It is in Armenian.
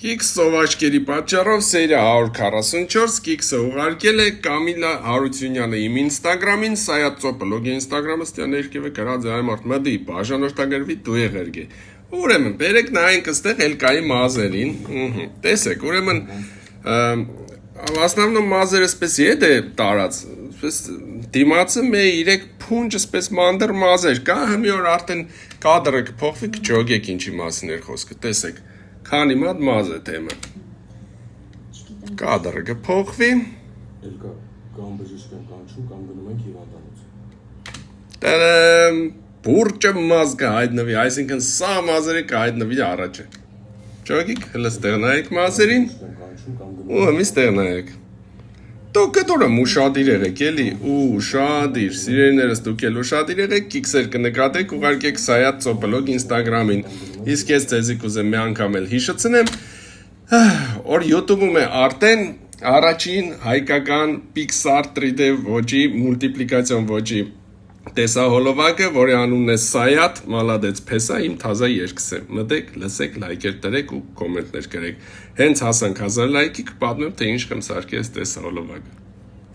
Կիքս սովաչկերի պատճառով սերիա 144 կիքսը ուղարկել է Կամիլա Հարությունյանը իմ ինստագրամին, սայատ ծոպլոգի ինստագրամը ստյա ներքև է գրած այ մարդ մդի, բաժանորդագրվի դու եղերգե։ Ուրեմն, բերեք նայենք ստեղ Էլկայի մազերին, տեսեք, ուրեմն, основном մազերը սպես ետ է տարած, սպես դիմացը մե իրեք փունջը սպես մանդր մազեր, կա հմի որ արդեն կադրը կփոխվի կջոգեք ինչի մասին էր խոսքը, տեսեք, քանի մատ մազ է թեմը, կադրը կփոխվի, Էլկա, կամ բժիշկ են կանչում, կամ գնում ենք հիվանդանոց։ տերեմ, բուրճը մազ կհայտնվի, այսինքն սա մազերը կհայտնվի առաջը, ճոգիք, հլը ստեղ նայեք մազերին, ու հմի ստեղ նայեք, դուք կտորը ուշադիր եղեք էլի, ուշադիր, սիրելիներս դուք էլ ուշադիր եղեք, կիքսեր կնկատեք, ուղարկեք սայատ ծոպլոգ ինստագրամին, իսկ ես ձեզի կուզեմ մի անգամ էլ հիշեցնեմ, որ YouTube-ում է արդեն առաջին հայկական Pixar 3D ոճի, մուլտիպլիկացիոն ոճի տեսահոլովակը, որի անունն է Սայատ Մալադեց Փեսա, իմ թազա երկս է, մտեք, լսեք, լայքեր տրեք ու կոմենտներ գրեք, հենց հասանք 1000 լայքի կպատմեմ, թե ինչ կմ սարքի ես տեսահոլովակը։